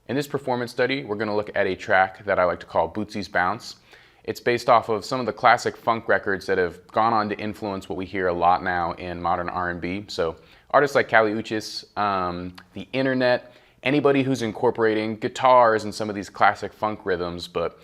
In this performance study, we're going to look at a track that I like to call Bootsy's Bounce. It's based off of some of the classic funk records that have gone on to influence what we hear a lot now in modern R&B. So artists like Callum Bair, the internet, anybody who's incorporating guitars and some of these classic funk rhythms, but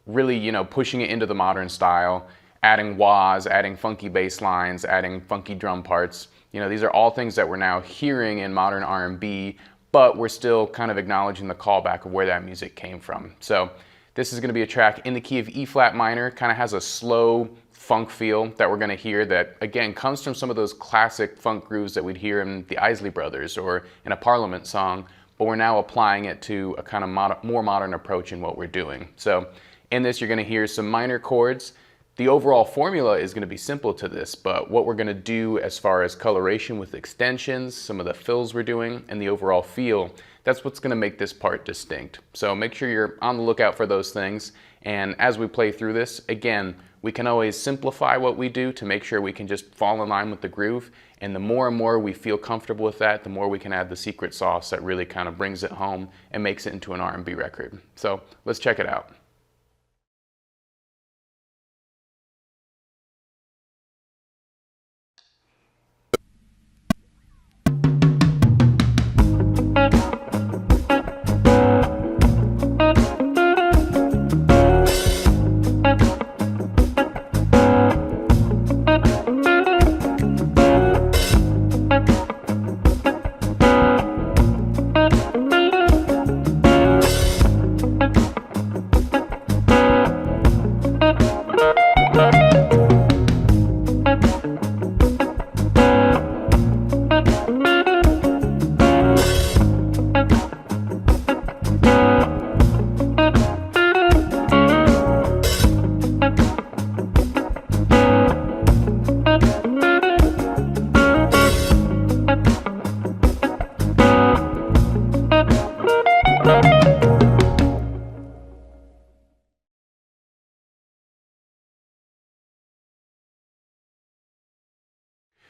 really, pushing it into the modern style, adding wahs, adding funky bass lines, adding funky drum parts. These are all things that we're now hearing in modern R&B, but we're still kind of acknowledging the callback of where that music came from. So this is going to be a track in the key of E flat minor, kind of has a slow funk feel that we're going to hear that, again, comes from some of those classic funk grooves that we'd hear in the Isley Brothers or in a Parliament song, but we're now applying it to a kind of more modern approach in what we're doing. So in this, you're going to hear some minor chords. The overall formula is going to be simple to this, but what we're going to do as far as coloration with extensions, some of the fills we're doing, and the overall feel, that's what's going to make this part distinct. So make sure you're on the lookout for those things. And as we play through this, again, we can always simplify what we do to make sure we can just fall in line with the groove. And the more and more we feel comfortable with that, the more we can add the secret sauce that really kind of brings it home and makes it into an R&B record. So let's check it out.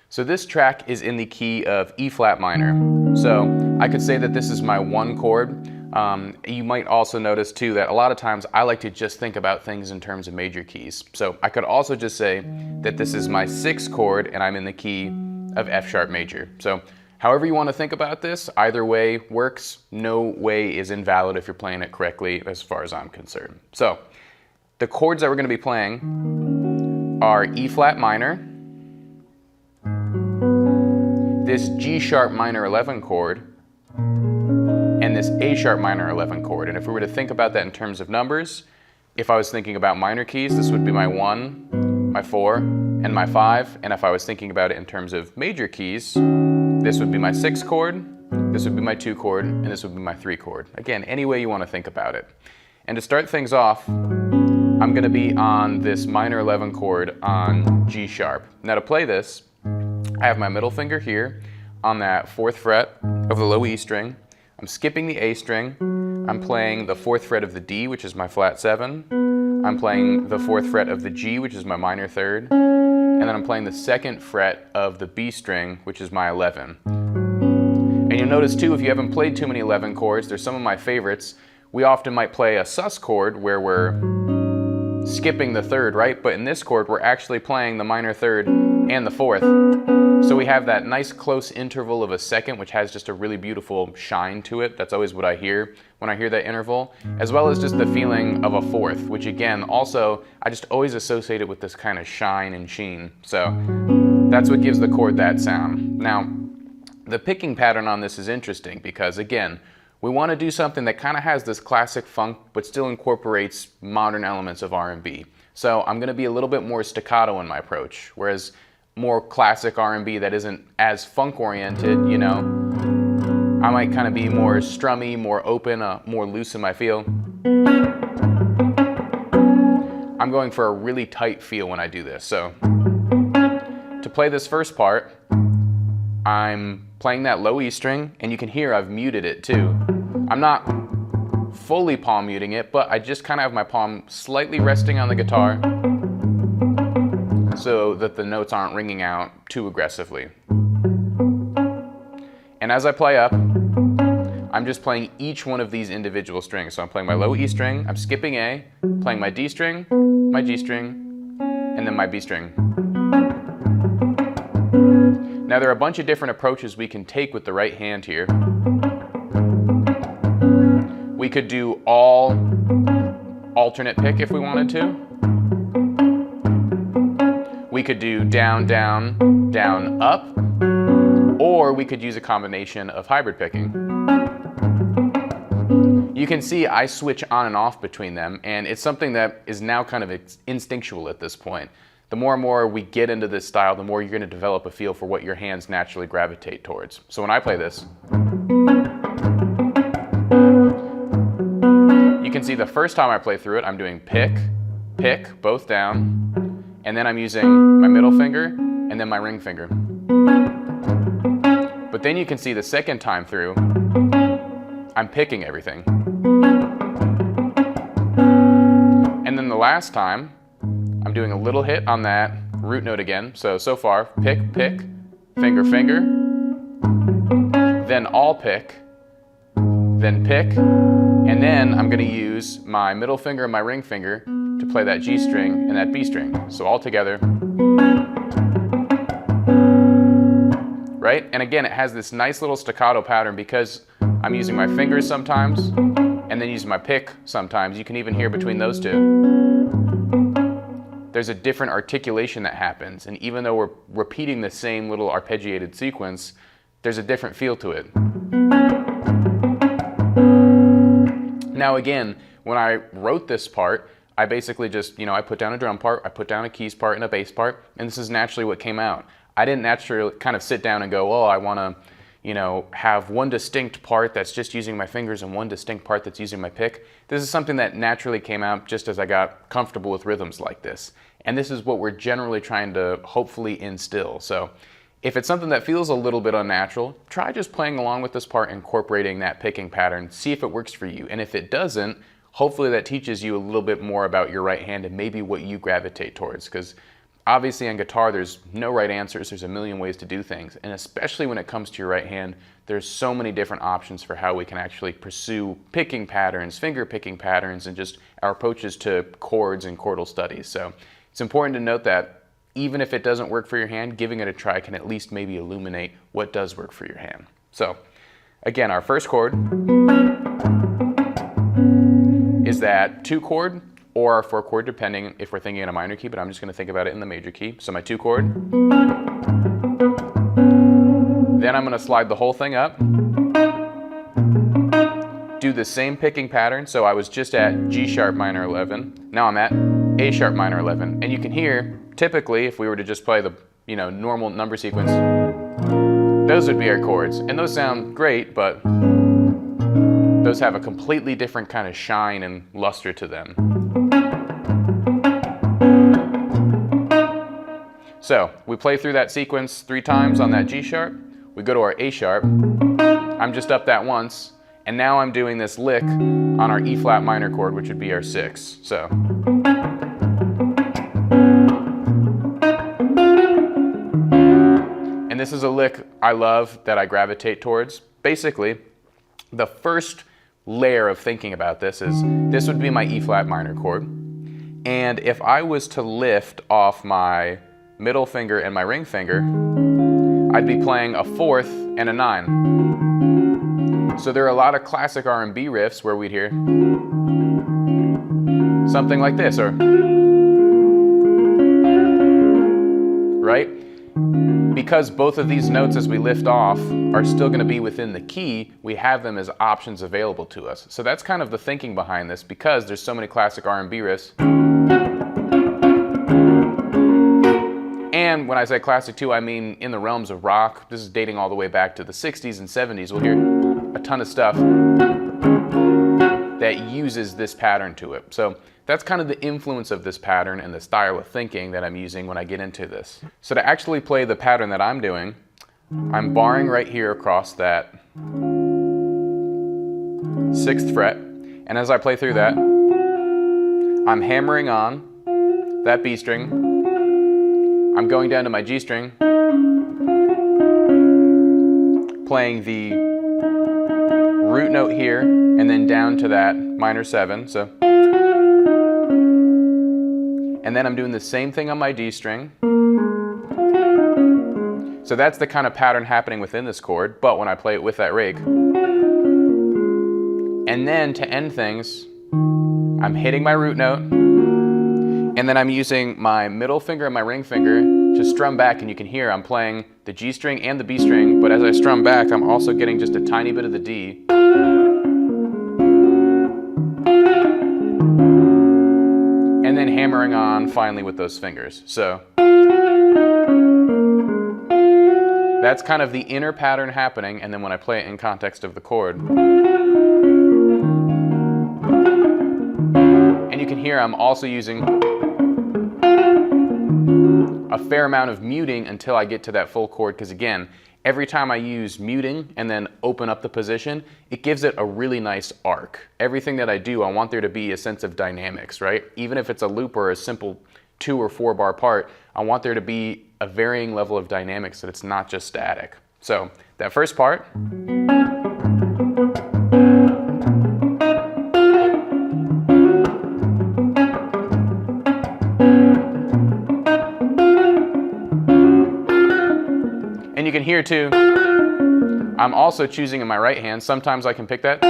So this track is in the key of E flat minor. So I could say that this is my one chord. You might also notice too that a lot of times I like to just think about things in terms of major keys. So I could also just say that this is my 6th chord and I'm in the key of F sharp major. So however you want to think about this, either way works. No way is invalid if you're playing it correctly as far as I'm concerned. So the chords that we're going to be playing are E flat minor, this G sharp minor 11 chord, and this A sharp minor 11 chord. And if we were to think about that in terms of numbers, if I was thinking about minor keys, this would be my 1, my 4, and my 5. And if I was thinking about it in terms of major keys, this would be my 6 chord, this would be my 2 chord, and this would be my 3 chord. Again, any way you want to think about it. And to start things off, I'm going to be on this minor 11 chord on G sharp. Now to play this, I have my middle finger here on that 4th fret of the low E string. I'm skipping the A string. I'm playing the 4th fret of the D, which is my flat 7. I'm playing the 4th fret of the G, which is my minor 3rd. And then I'm playing the 2nd fret of the B string, which is my 11. And you'll notice too, if you haven't played too many 11 chords, there's some of my favorites. We often might play a sus chord where we're skipping the 3rd, right? But in this chord, we're actually playing the minor 3rd and the 4th. So we have that nice close interval of a 2nd, which has just a really beautiful shine to it. That's always what I hear when I hear that interval, as well as just the feeling of a 4th, which again, also, I just always associate it with this kind of shine and sheen. So that's what gives the chord that sound. Now, the picking pattern on this is interesting because again, we want to do something that kind of has this classic funk, but still incorporates modern elements of R&B. So I'm going to be a little bit more staccato in my approach, whereas more classic R&B that isn't as funk oriented, I might kind of be more strummy, more open, more loose in my feel. I'm going for a really tight feel when I do this. So to play this first part, I'm playing that low E string, and you can hear I've muted it too. I'm not fully palm muting it, but I just kind of have my palm slightly resting on the guitar so that the notes aren't ringing out too aggressively. And as I play up, I'm just playing each one of these individual strings. So I'm playing my low E string, I'm skipping A, playing my D string, my G string, and then my B string. Now there are a bunch of different approaches we can take with the right hand here. We could do all alternate pick if we wanted to. We could do down, down, down, up, or we could use a combination of hybrid picking. You can see I switch on and off between them, and it's something that is now kind of instinctual at this point. The more and more we get into this style, the more you're going to develop a feel for what your hands naturally gravitate towards. So when I play this, you can see the first time I play through it, I'm doing pick, pick, both down, and then I'm using my middle finger and then my ring finger. But then you can see the second time through, I'm picking everything. And then the last time, I'm doing a little hit on that root note again. So far, pick, pick, finger, finger, then all pick, then pick, and then I'm gonna use my middle finger and my ring finger to play that G string and that B string. So all together, right? And again, it has this nice little staccato pattern because I'm using my fingers sometimes and then using my pick sometimes. You can even hear between those two. There's a different articulation that happens, and even though we're repeating the same little arpeggiated sequence, there's a different feel to it. Now again, when I wrote this part, I basically just, I put down a drum part, I put down a keys part and a bass part, and this is naturally what came out. I didn't naturally kind of sit down and go, oh, I want to, have one distinct part that's just using my fingers and one distinct part that's using my pick. This is something that naturally came out just as I got comfortable with rhythms like this. And this is what we're generally trying to hopefully instill. So if it's something that feels a little bit unnatural, try just playing along with this part, incorporating that picking pattern, see if it works for you. And if it doesn't, hopefully that teaches you a little bit more about your right hand and maybe what you gravitate towards. Because obviously on guitar, there's no right answers. There's a million ways to do things. And especially when it comes to your right hand, there's so many different options for how we can actually pursue picking patterns, finger picking patterns, and just our approaches to chords and chordal studies. So it's important to note that even if it doesn't work for your hand, giving it a try can at least maybe illuminate what does work for your hand. So again, our first chord is that 2 chord or our 4 chord, depending if we're thinking in a minor key, but I'm just going to think about it in the major key. So my 2 chord. Then I'm going to slide the whole thing up. Do the same picking pattern. So I was just at G sharp minor 11. Now I'm at A sharp minor 11. And you can hear, typically, if we were to just play the normal number sequence, those would be our chords. And those sound great, but those have a completely different kind of shine and luster to them. So we play through that sequence 3 times on that G sharp. We go to our A sharp. I'm just up that once, and now I'm doing this lick on our E flat minor chord, which would be our 6. So. And this is a lick I love that I gravitate towards. Basically, the first layer of thinking about this is, this would be my E flat minor chord. And if I was to lift off my middle finger and my ring finger, I'd be playing a 4th and a 9. So there are a lot of classic R&B riffs where we'd hear something like this, or right? Because both of these notes as we lift off are still going to be within the key, we have them as options available to us. So that's kind of the thinking behind this, because there's so many classic R&B riffs. And when I say classic too, I mean in the realms of rock. This is dating all the way back to the 60s and 70s. We'll hear a ton of stuff that uses this pattern to it. So that's kind of the influence of this pattern and the style of thinking that I'm using when I get into this. So to actually play the pattern that I'm doing, I'm barring right here across that 6th fret. And as I play through that, I'm hammering on that B string. I'm going down to my G string, playing the root note here, and then down to that minor 7, so. And then I'm doing the same thing on my D string. So that's the kind of pattern happening within this chord, but when I play it with that rake. And then to end things, I'm hitting my root note, and then I'm using my middle finger and my ring finger to strum back, and you can hear I'm playing the G string and the B string, but as I strum back, I'm also getting just a tiny bit of the D. And then hammering on finally with those fingers. So that's kind of the inner pattern happening, and then when I play it in context of the chord. And you can hear I'm also using a fair amount of muting until I get to that full chord, because again, every time I use muting and then open up the position, it gives it a really nice arc. Everything that I do, I want there to be a sense of dynamics, right? Even if it's a loop or a simple 2 or 4 bar part, I want there to be a varying level of dynamics, so it's not just static. So that first part. And you can hear too, I'm also choosing in my right hand. Sometimes I can pick that.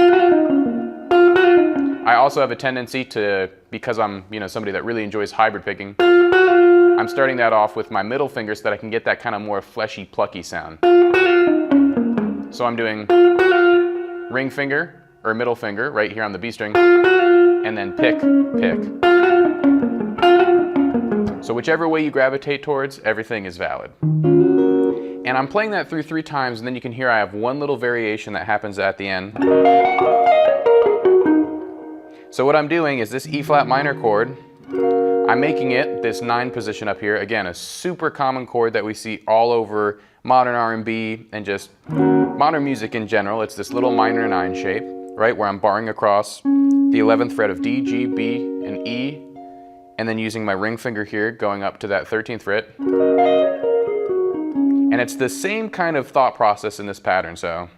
I also have a tendency to, because I'm somebody that really enjoys hybrid picking, I'm starting that off with my middle finger so that I can get that kind of more fleshy, plucky sound. So I'm doing ring finger or middle finger right here on the B string, and then pick, pick. So whichever way you gravitate towards, everything is valid. And I'm playing that through 3 times, and then you can hear I have one little variation that happens at the end. So what I'm doing is this E flat minor chord, I'm making it this 9 position up here. Again, a super common chord that we see all over modern R&B and just modern music in general. It's this little minor 9 shape, right, where I'm barring across the 11th fret of D, G, B, and E, and then using my ring finger here, going up to that 13th fret. And it's the same kind of thought process in this pattern, so.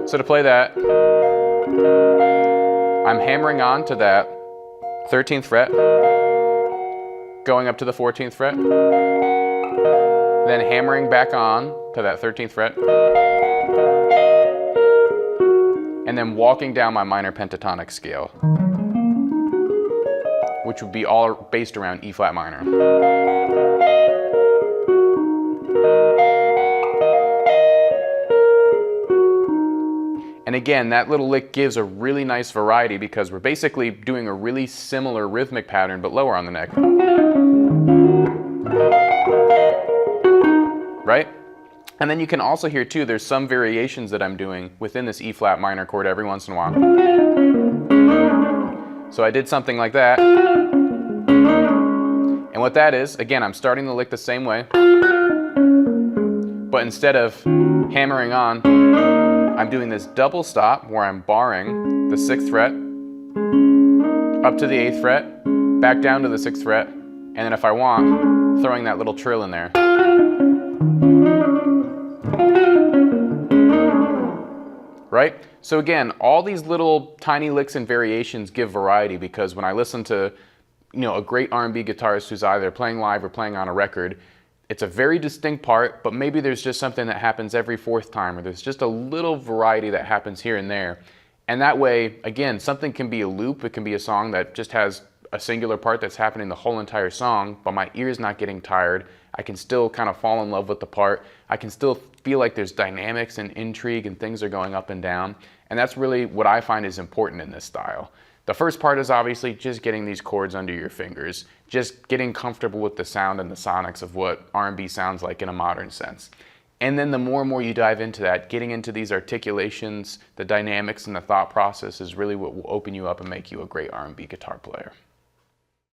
So to play that, I'm hammering on to that 13th fret, going up to the 14th fret, then hammering back on to that 13th fret, and then walking down my minor pentatonic scale, which would be all based around E flat minor. And again, that little lick gives a really nice variety because we're basically doing a really similar rhythmic pattern but lower on the neck. Right? And then you can also hear too, there's some variations that I'm doing within this E flat minor chord every once in a while. So I did something like that. And what that is, again, I'm starting the lick the same way, but instead of hammering on, I'm doing this double stop where I'm barring the 6th fret, up to the 8th fret, back down to the 6th fret, and then if I want, throwing that little trill in there. Right? So again, all these little tiny licks and variations give variety because when I listen to a great R&B guitarist who's either playing live or playing on a record, it's a very distinct part, but maybe there's just something that happens every 4th time, or there's just a little variety that happens here and there. And that way, again, something can be a loop, it can be a song that just has a singular part that's happening the whole entire song, but my ear's not getting tired. I can still kind of fall in love with the part. I can still feel like there's dynamics and intrigue and things are going up and down. And that's really what I find is important in this style. The first part is obviously just getting these chords under your fingers, just getting comfortable with the sound and the sonics of what R&B sounds like in a modern sense. And then the more and more you dive into that, getting into these articulations, the dynamics and the thought process is really what will open you up and make you a great R&B guitar player.